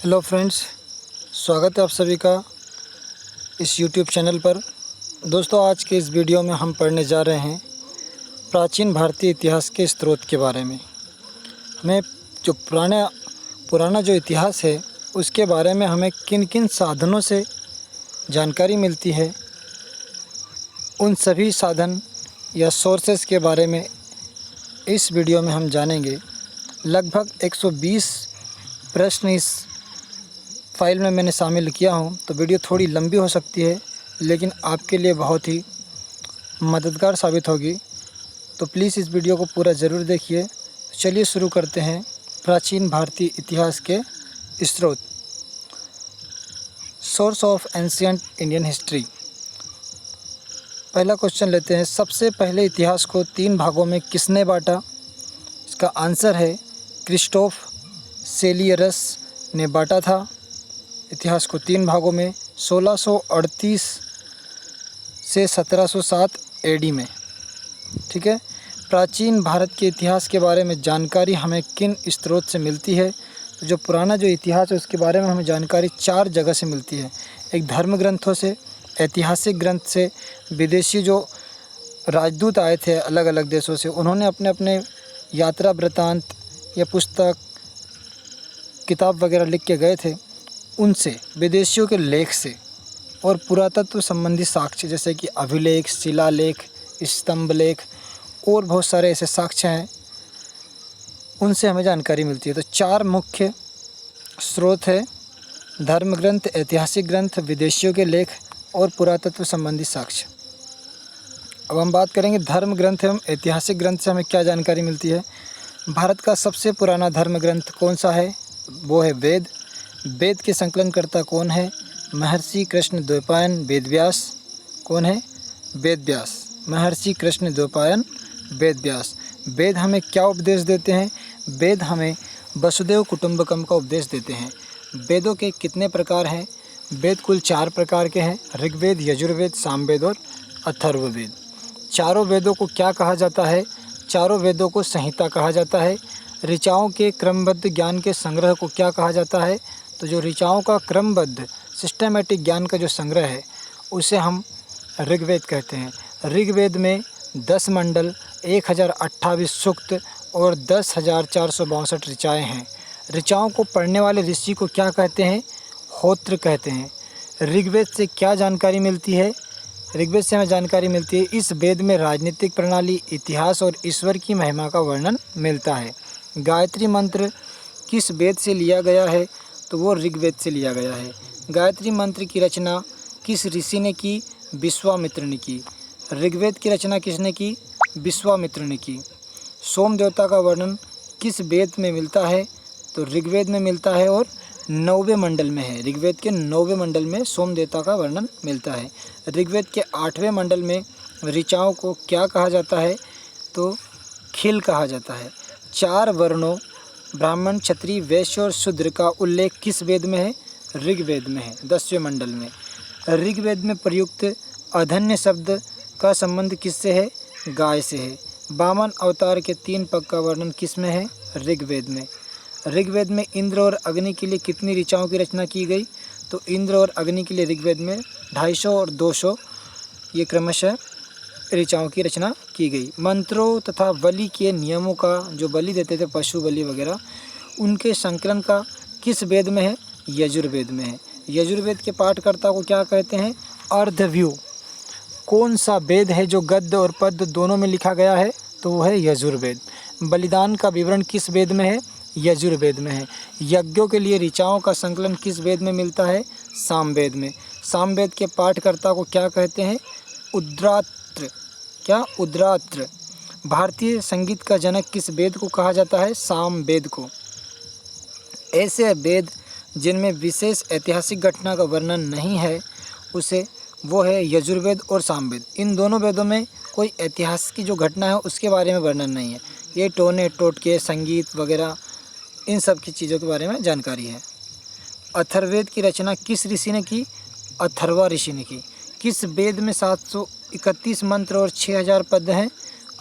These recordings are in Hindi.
हेलो फ्रेंड्स, स्वागत है आप सभी का इस यूट्यूब चैनल पर। दोस्तों, आज के इस वीडियो में हम पढ़ने जा रहे हैं प्राचीन भारतीय इतिहास के स्रोत के बारे में। हमें जो पुराना जो इतिहास है उसके बारे में हमें किन किन साधनों से जानकारी मिलती है, उन सभी साधन या सोर्सेस के बारे में इस वीडियो में हम जानेंगे। लगभग 120 प्रश्न इस फाइल में मैंने शामिल किया हूँ, तो वीडियो थोड़ी लंबी हो सकती है लेकिन आपके लिए बहुत ही मददगार साबित होगी। तो प्लीज़ इस वीडियो को पूरा ज़रूर देखिए। तो चलिए शुरू करते हैं प्राचीन भारतीय इतिहास के स्रोत। Source of ancient Indian history. पहला क्वेश्चन लेते हैं, सबसे पहले इतिहास को 3 भागों में किसने बांटा? इसका आंसर है क्रिस्टोफ सेलियरस ने बांटा था इतिहास को 3 भागों में 1638 से 1707 एडी में। ठीक है। प्राचीन भारत के इतिहास के बारे में जानकारी हमें किन स्रोत से मिलती है? तो जो पुराना जो इतिहास है उसके बारे में हमें जानकारी 4 जगह से मिलती है। एक धर्म ग्रंथों से, ऐतिहासिक ग्रंथ से, विदेशी जो राजदूत आए थे अलग अलग देशों से, उन्होंने अपने अपने यात्रा वृत्तांत या पुस्तक किताब वगैरह लिख के गए थे, उनसे, विदेशियों के लेख से, और पुरातत्व संबंधी साक्ष्य जैसे कि अभिलेख, शिलालेख, स्तंभ लेख और बहुत सारे ऐसे साक्ष्य हैं, उनसे हमें जानकारी मिलती है। तो 4 मुख्य स्रोत है: धर्म ग्रंथ, ऐतिहासिक ग्रंथ, विदेशियों के लेख और पुरातत्व संबंधी साक्ष्य। अब हम बात करेंगे धर्म ग्रंथ एवं ऐतिहासिक ग्रंथ से हमें क्या जानकारी मिलती है। भारत का सबसे पुराना धर्म ग्रंथ कौन सा है? वो है वेद। वेद के संकलनकर्ता कौन है? महर्षि कृष्ण द्वैपायन वेदव्यास। कौन है? वेदव्यास। महर्षि कृष्ण द्वैपायन वेदव्यास। वेद हमें क्या उपदेश देते हैं? वेद हमें वसुदेव कुटुंबकम का उपदेश देते हैं। वेदों के कितने प्रकार हैं? वेद कुल 4 प्रकार के हैं: ऋग्वेद, यजुर्वेद, सामवेद और अथर्ववेद। चारों वेदों को क्या कहा जाता है? चारों वेदों को संहिता कहा जाता है। ऋचाओं के क्रमबद्ध ज्ञान के संग्रह को क्या कहा जाता है? तो जो ऋचाओं का क्रमबद्ध सिस्टमेटिक ज्ञान का जो संग्रह है उसे हम ऋग्वेद कहते हैं। ऋग्वेद में 10 मंडल, 1028 सूक्त और 10,462 ऋचाएँ हैं। ऋचाओं को पढ़ने वाले ऋषि को क्या कहते हैं? होत्र कहते हैं। ऋग्वेद से क्या जानकारी मिलती है? ऋग्वेद से हमें जानकारी मिलती है, इस वेद में राजनीतिक प्रणाली, इतिहास और ईश्वर की महिमा का वर्णन मिलता है। गायत्री मंत्र किस वेद से लिया गया है? तो वो ऋग्वेद से लिया गया है। गायत्री मंत्र की रचना किस ऋषि ने की? विश्वामित्र ने की। ऋग्वेद की रचना किसने की? विश्वामित्र ने की। सोम देवता का वर्णन किस वेद में मिलता है? तो ऋग्वेद में मिलता है और 9वें मंडल में है। ऋग्वेद के 9वें मंडल में सोम देवता का वर्णन मिलता है। ऋग्वेद के 8वें मंडल में ऋचाओं को क्या कहा जाता है? तो खिल कहा जाता है। 4 वर्णों ब्राह्मण, क्षत्रिय, वैश्य और शूद्र का उल्लेख किस वेद में है? ऋग्वेद में है, 10वें मंडल में। ऋग्वेद में प्रयुक्त अधन्य शब्द का संबंध किससे है? गाय से है। वामन अवतार के 3 पग का वर्णन किस में है? ऋग्वेद में। ऋग्वेद में इंद्र और अग्नि के लिए कितनी ऋचाओं की रचना की गई? तो इंद्र और अग्नि के लिए ऋग्वेद में 250 और 200 ये क्रमशः ऋचाओं की रचना की गई। मंत्रों तथा बलि के नियमों का, जो बलि देते थे पशु बलि वगैरह, उनके संकलन का किस वेद में है? यजुर्वेद में है। यजुर्वेद के पाठकर्ता को क्या कहते हैं? अर्धव्यू। कौन सा वेद है जो गद्य और पद्य दोनों में लिखा गया है? तो वो है यजुर्वेद। बलिदान का विवरण किस वेद में है? यजुर्वेद में है। यज्ञों के लिए ऋचाओं का संकलन किस वेद में मिलता है? सामवेद में। सामवेद के पाठकर्ता को क्या कहते हैं? उद्रात्र। क्या? उद्रात्र। भारतीय संगीत का जनक किस वेद को कहा जाता है? सामवेद को। ऐसे वेद जिनमें विशेष ऐतिहासिक घटना का वर्णन नहीं है वो है यजुर्वेद और सामवेद। इन दोनों वेदों में कोई ऐतिहासिक की जो घटना है उसके बारे में वर्णन नहीं है। ये टोने टोटके, संगीत वगैरह, इन सब की चीज़ों के बारे में जानकारी है। अथर्ववेद की रचना किस ऋषि ने की? अथर्वा ऋषि ने की। किस वेद में 731 मंत्र और 6000 पद हैं?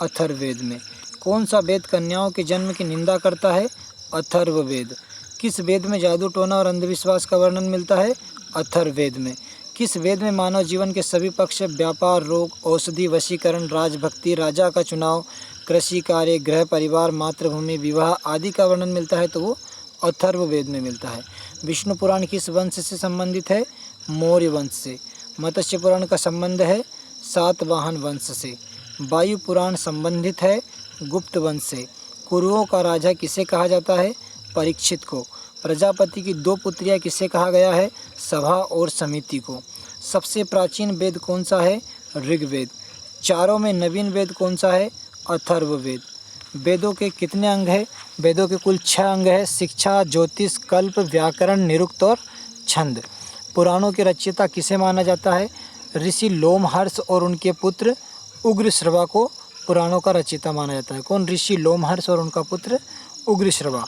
अथर्ववेद में। कौन सा वेद कन्याओं के जन्म की निंदा करता है? अथर्ववेद। किस वेद में जादू टोना और अंधविश्वास का वर्णन मिलता है? अथर्ववेद में। किस वेद में मानव जीवन के सभी पक्ष व्यापार, रोग, औषधि, वशीकरण, राजभक्ति, राजा का चुनाव, कृषि कार्य, गृह परिवार, मातृभूमि, विवाह आदि का वर्णन मिलता है? तो वो अथर्ववेद में मिलता है। विष्णु पुराण किस वंश से संबंधित है? मौर्य वंश से। मत्स्य पुराण का संबंध है सातवाहन वंश से। वायु पुराण संबंधित है गुप्त वंश से। कुरुओं का राजा किसे कहा जाता है? परीक्षित को। प्रजापति की 2 पुत्रियां किसे कहा गया है? सभा और समिति को। सबसे प्राचीन वेद कौन सा है? ऋग्वेद। चारों में नवीन वेद कौन सा है? अथर्ववेद। वेदों के कितने अंग हैं? वेदों के कुल 6 अंग हैं। शिक्षा, ज्योतिष, कल्प, व्याकरण, निरुक्त और छंद। पुराणों के रचयिता किसे माना जाता है? ऋषि लोमहर्ष और उनके पुत्र उग्रश्रवा को पुराणों का रचयिता माना जाता है। कौन? ऋषि लोमहर्ष और उनका पुत्र उग्रश्रवा।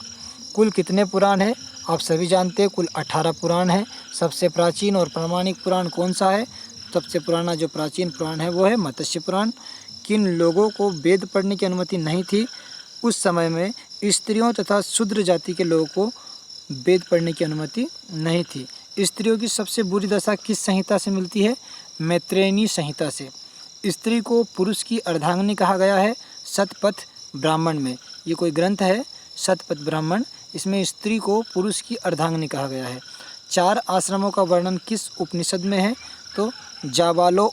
कुल कितने पुराण हैं? आप सभी जानते हैं कुल 18 पुराण हैं। सबसे प्राचीन और प्रामाणिक पुराण कौन सा है? सबसे पुराना जो प्राचीन पुराण है वो है मत्स्य पुराण। किन लोगों को वेद पढ़ने की अनुमति नहीं थी? उस समय में स्त्रियों तथा शूद्र जाति के लोगों को वेद पढ़ने की अनुमति नहीं थी। स्त्रियों की सबसे बुरी दशा किस संहिता से मिलती है? मैत्रेयी संहिता से। स्त्री को पुरुष की अर्धांगिनी कहा गया है शतपथ ब्राह्मण में। ये कोई ग्रंथ है शतपथ ब्राह्मण, इसमें स्त्री को पुरुष की अर्धांगिनी कहा गया है। 4 आश्रमों का वर्णन किस उपनिषद में है? तो जाबालो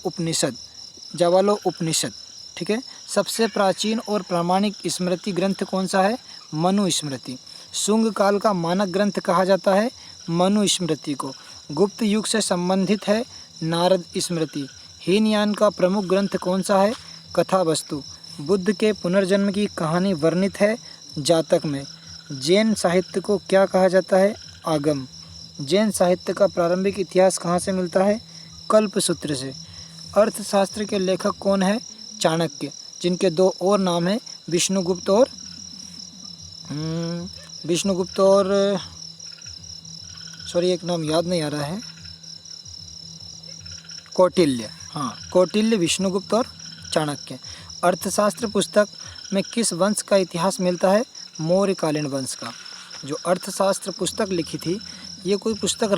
उपनिषद। ठीक है। सबसे प्राचीन और प्रामाणिक स्मृति ग्रंथ कौन सा है? मनु स्मृति। शुंग काल का मानक ग्रंथ कहा जाता है मनु स्मृति को। गुप्त युग से संबंधित है नारद स्मृति। हीनयान का प्रमुख ग्रंथ कौन सा है? कथावस्तु। बुद्ध के पुनर्जन्म की कहानी वर्णित है जातक में। जैन साहित्य को क्या कहा जाता है? आगम। जैन साहित्य का प्रारंभिक इतिहास कहाँ से मिलता है? कल्पसूत्र से। अर्थशास्त्र के लेखक कौन है? चाणक्य, जिनके 2 और नाम हैं विष्णुगुप्त और सॉरी एक नाम याद नहीं आ रहा है, कौटिल्य। हाँ, कौटिल्य, विष्णुगुप्त और चाणक्य। अर्थशास्त्र पुस्तक में किस वंश का इतिहास मिलता है? मौर्यकालीन वंश का। जो अर्थशास्त्र पुस्तक लिखी थी ये कोई पुस्तक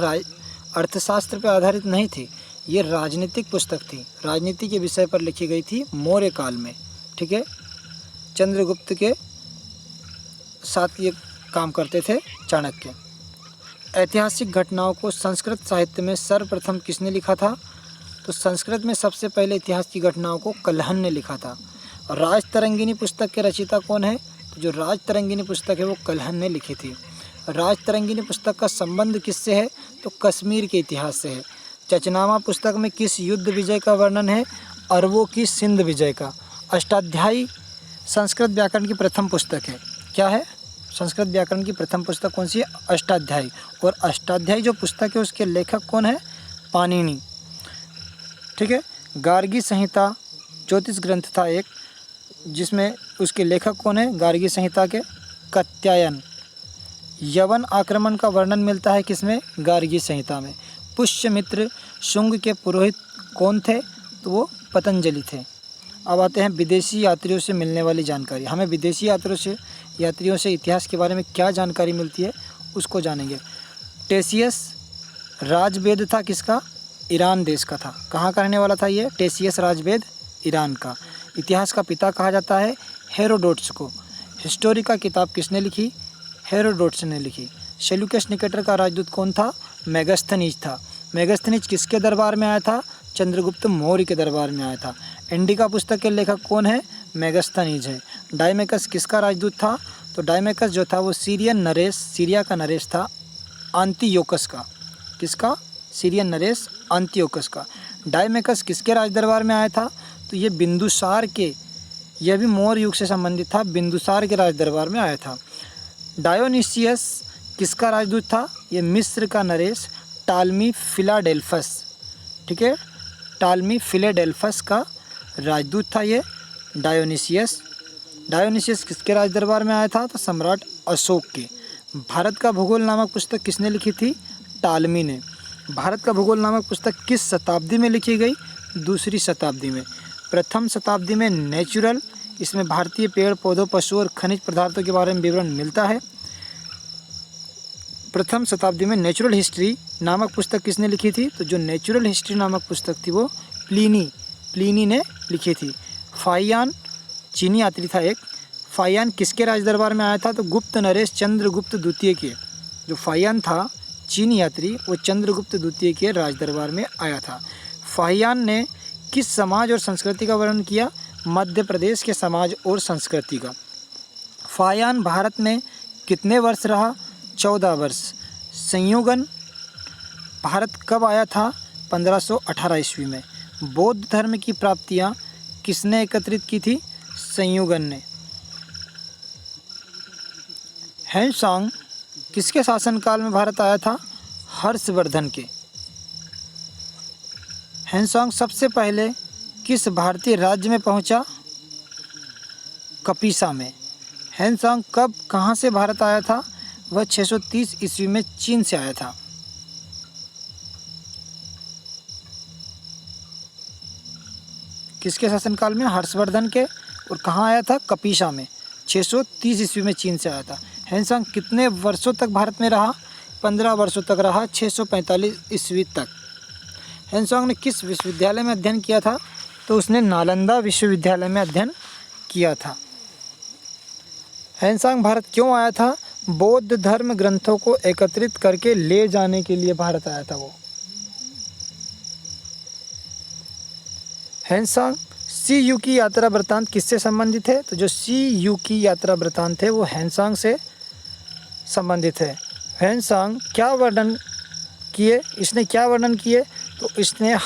अर्थशास्त्र पर आधारित नहीं थी, ये राजनीतिक पुस्तक थी। राजनीति के विषय पर लिखी गई थी मौर्य काल में। ठीक है। चंद्रगुप्त के साथ ये काम करते थे चाणक्य। ऐतिहासिक घटनाओं को संस्कृत साहित्य में सर्वप्रथम किसने लिखा था? तो संस्कृत में सबसे पहले इतिहास की घटनाओं को कल्हण ने लिखा था। राजतरंगिणी पुस्तक के रचयिता कौन है? तो जो राजतरंगिणी पुस्तक है वो कल्हण ने लिखी थी। राजतरंगिणी पुस्तक का संबंध किससे है? तो कश्मीर के इतिहास से है। चचनामा पुस्तक में किस युद्ध विजय का वर्णन है? अरबों की सिंध विजय का। अष्टाध्यायी संस्कृत व्याकरण की प्रथम पुस्तक है। क्या है? संस्कृत व्याकरण की प्रथम पुस्तक कौन सी है? अष्टाध्यायी। और अष्टाध्यायी जो पुस्तक है उसके लेखक कौन है? पाणिनि। ठीक है। गार्गी संहिता ज्योतिष ग्रंथ था एक, जिसमें उसके लेखक कौन है? गार्गी संहिता के कात्यायन। यवन आक्रमण का वर्णन मिलता है किसमें? गार्गी संहिता में। पुष्यमित्र शुंग के पुरोहित कौन थे? तो वो पतंजलि थे। अब आते हैं विदेशी यात्रियों से मिलने वाली जानकारी। हमें विदेशी यात्रियों से इतिहास के बारे में क्या जानकारी मिलती है उसको जानेंगे। टेसियस राजवेद था किसका? ईरान देश का था। कहाँ का रहने वाला था ये? टेसियस राजवेद ईरान का। इतिहास का पिता कहा जाता है हेरोडोटस को। हिस्टोरी का किताब किसने लिखी? हेरोडोटस ने लिखी। सेल्यूकस निकेटर का राजदूत कौन था? मेगास्थनीज था। मेगास्थनीज किसके दरबार में आया था? चंद्रगुप्त मौर्य के दरबार में आया था। इंडिका पुस्तक के लेखक कौन है? मेगास्थनीज है। डायमेकस किसका राजदूत था? तो डायमेकस जो था वो सीरिया का नरेश था, आंतियोकस का। किसका? सीरियन नरेश आंतियोकस का। डायमेकस किसके राज दरबार में आया था? तो ये बिंदुसार के, यह भी मौर्य युग से संबंधित था, बिंदुसार के राज दरबार में आया था। डायोनिसियस किसका राजदूत था? ये मिस्र का नरेश टालमी फिलाडेल्फस। ठीक है। टालमी फिलाडेल्फस का राजदूत था ये डायोनिसियस। डायोनिसियस किसके राज दरबार में आया था? तो सम्राट अशोक के। भारत का भूगोल नामक पुस्तक किसने लिखी थी? टालमी ने। भारत का भूगोल नामक पुस्तक किस शताब्दी में लिखी गई? दूसरी शताब्दी में। प्रथम शताब्दी में नेचुरल, इसमें भारतीय पेड़ पौधों, पशु और खनिज पदार्थों के बारे में विवरण मिलता है। प्रथम शताब्दी में नेचुरल हिस्ट्री नामक पुस्तक किसने लिखी थी? तो जो नेचुरल हिस्ट्री नामक पुस्तक थी वो प्लिनी ने लिखी थी। फाहियान चीनी यात्री था एक। फाहियान किसके राज दरबार में आया था? तो गुप्त नरेश चंद्रगुप्त द्वितीय के। जो फाहियान था चीनी यात्री, वो चंद्रगुप्त द्वितीय के राज दरबार में आया था। फाहियान ने किस समाज और संस्कृति का वर्णन किया? मध्य प्रदेश के समाज और संस्कृति का। फाहियान भारत में कितने वर्ष रहा? 14 वर्ष। संयुगन भारत कब आया था? 1518 ईस्वी में। बौद्ध धर्म की प्राप्तियां किसने एकत्रित की थी? संयुगन ने। हैंसांग किसके शासनकाल में भारत आया था? हर्षवर्धन के। हैंसांग सबसे पहले किस भारतीय राज्य में पहुंचा? कपीसा में। हैंसांग कब कहां से भारत आया था? वह 630 ईस्वी में चीन से आया था। किसके शासनकाल में? हर्षवर्धन के। और कहाँ आया था? कपीसा में। 630 ईस्वी में चीन से आया था। हैंसांग कितने वर्षों तक भारत में रहा? 15 वर्षों तक रहा, 645 ईस्वी तक। हैंसांग ने किस विश्वविद्यालय में अध्ययन किया था? तो उसने नालंदा विश्वविद्यालय में अध्ययन किया था। हैंसांग भारत क्यों आया था? बौद्ध धर्म ग्रंथों को एकत्रित करके ले जाने के लिए भारत आया था वो। हैंसांग सी यू की यात्रा वृत्तांत किससे संबंधित है? तो जो सी यू की यात्रा वृत्तांत है वो हैंसांग से संबंधित है। हैंसांग क्या वर्णन किए? इसने क्या वर्णन किए? तो इसने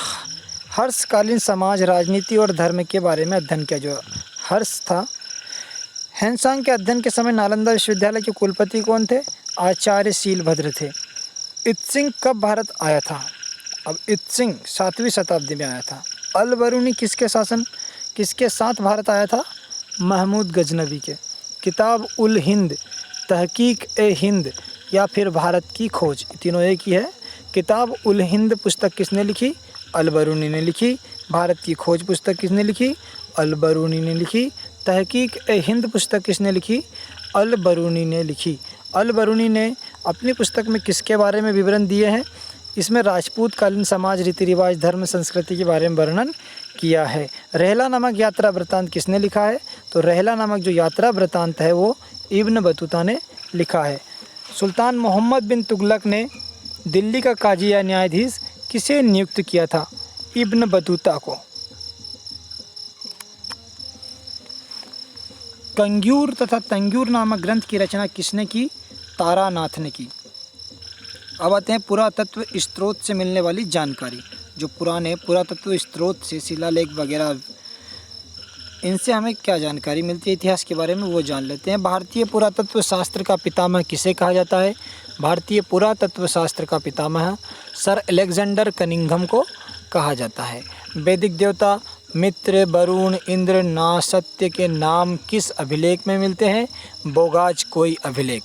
हर्षकालीन समाज, राजनीति और धर्म के बारे में अध्ययन किया। जो हर्ष था, हैंसांग के अध्ययन के समय नालंदा विश्वविद्यालय के कुलपति कौन थे? आचार्य शीलभद्र थे। इत्सिंग कब भारत आया था? अब इत्सिंग 7वीं शताब्दी में आया था। अल-बरूनी किसके साथ भारत आया था? महमूद गजनवी के। किताब उल हिंद, तहकीक ए हिंद या फिर भारत की खोज, तीनों एक ही है। किताब उल हिंद पुस्तक किसने लिखी? अल-बरूनी ने लिखी। भारत की खोज पुस्तक किसने लिखी? अल-बरूनी ने लिखी। तहकीक ए हिंद पुस्तक किसने लिखी? अल-बरूनी ने लिखी। अल-बरूनी ने अपनी पुस्तक में किसके बारे में विवरण दिए हैं? इसमें राजपूत कालीन समाज, रीति रिवाज, धर्म, संस्कृति के बारे में वर्णन किया है। रहला नामक यात्रा वृत्तांत किसने लिखा है? तो रहला नामक जो यात्रा वृत्तांत है वो इब्न बतूता ने लिखा है। सुल्तान मोहम्मद बिन तुगलक ने दिल्ली का काजी या न्यायाधीश किसे नियुक्त किया था? इब्न बतूता को। कंग्यूर तथा तंग्यूर नामक ग्रंथ की रचना किसने की? तारानाथ ने की। अब आते हैं पुरातत्व स्रोत से मिलने वाली जानकारी। जो पुराने पुरातत्व स्रोत से शिलालेख वगैरह, इनसे हमें क्या जानकारी मिलती है इतिहास के बारे में, वो जान लेते हैं। भारतीय पुरातत्व शास्त्र का पितामह किसे कहा जाता है? भारतीय पुरातत्व शास्त्र का पितामह सर अलेक्जेंडर कनिंघम को कहा जाता है। वैदिक देवता मित्र, वरुण, इंद्र, नासत्य के नाम किस अभिलेख में मिलते हैं? बोगाज कोई अभिलेख।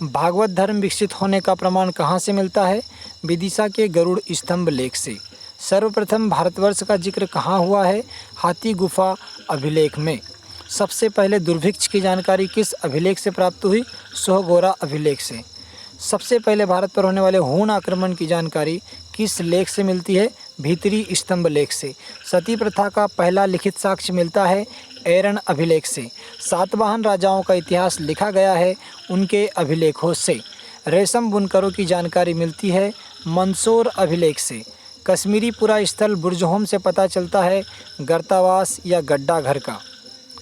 भागवत धर्म विकसित होने का प्रमाण कहाँ से मिलता है? विदिशा के गरुड़ स्तंभ लेख से। सर्वप्रथम भारतवर्ष का जिक्र कहाँ हुआ है? हाथी गुफा अभिलेख में। सबसे पहले दुर्भिक्ष की जानकारी किस अभिलेख से प्राप्त हुई? सोहगोरा अभिलेख से। सबसे पहले भारत पर होने वाले हूण आक्रमण की जानकारी किस लेख से मिलती है? भीतरी स्तंभ लेख से। सती प्रथा का पहला लिखित साक्ष्य मिलता है एरन अभिलेख से। सातवाहन राजाओं का इतिहास लिखा गया है उनके अभिलेखों से। रेशम बुनकरों की जानकारी मिलती है मंदसौर अभिलेख से। कश्मीरी पुरा स्थल बुर्जहोम से पता चलता है गर्तावास या गड्ढा घर का।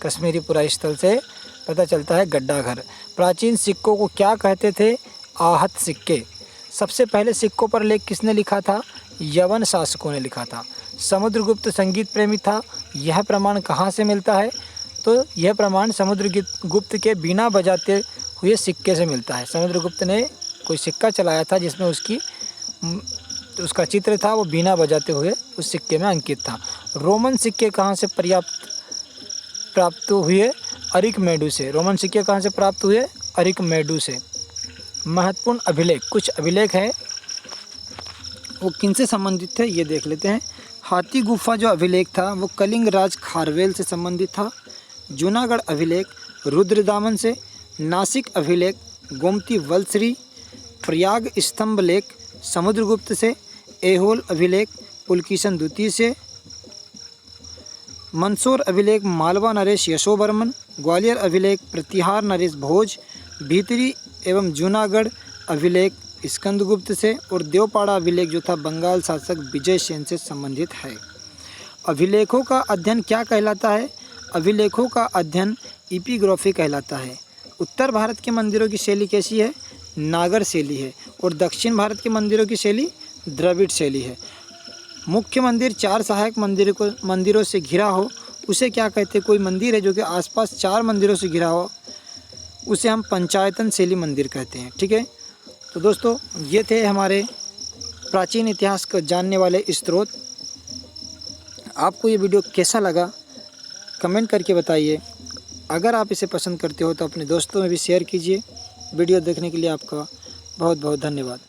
कश्मीरी पुरा स्थल से पता चलता है गड्ढा घर। प्राचीन सिक्कों को क्या कहते थे? आहत सिक्के। सबसे पहले सिक्कों पर लेख किसने लिखा था? यवन शासकों ने लिखा था। समुद्रगुप्त संगीत प्रेमी था, यह प्रमाण कहाँ से मिलता है? तो यह प्रमाण समुद्रगुप्त के बीना बजाते हुए सिक्के से मिलता है। समुद्रगुप्त ने कोई सिक्का चलाया था जिसमें उसका चित्र था, वो बीना बजाते हुए उस सिक्के में अंकित था। रोमन सिक्के कहाँ से प्राप्त हुए? अरिकमेडू से। रोमन सिक्के कहाँ से प्राप्त हुए? अरिकमेडू से। महत्वपूर्ण अभिलेख, कुछ अभिलेख हैं वो किनसे संबंधित है ये देख लेते हैं। हाथी गुफा जो अभिलेख था वो कलिंग राज खारवेल से संबंधित था। जूनागढ़ अभिलेख रुद्रदामन से। नासिक अभिलेख गोमती वलसरी प्रयाग स्तंभ लेख समुद्रगुप्त से, ऐहोल अभिलेख पुलकेशिन द्वितीय से, मंदसौर अभिलेख मालवा नरेश यशोवर्मन, ग्वालियर अभिलेख प्रतिहार नरेश भोज, भीतरी एवं जूनागढ़ अभिलेख स्कंदगुप्त से, और देवपाड़ा अभिलेख जो था बंगाल शासक विजय सेन से संबंधित है। अभिलेखों का अध्ययन क्या कहलाता है? अभिलेखों का अध्ययन एपिग्राफी कहलाता है। उत्तर भारत के मंदिरों की शैली कैसी है? नागर शैली है, और दक्षिण भारत के मंदिरों की शैली द्रविड़ शैली है। मुख्य मंदिर 4 सहायक मंदिरों से घिरा हो उसे क्या कहते हैं? कोई मंदिर है जो कि आसपास 4 मंदिरों से घिरा हो उसे हम पंचायतन शैली मंदिर कहते हैं। ठीक है, तो दोस्तों ये थे हमारे प्राचीन इतिहास को जानने वाले स्रोत। आपको ये वीडियो कैसा लगा कमेंट करके बताइए। अगर आप इसे पसंद करते हो तो अपने दोस्तों में भी शेयर कीजिए। वीडियो देखने के लिए आपका बहुत बहुत धन्यवाद।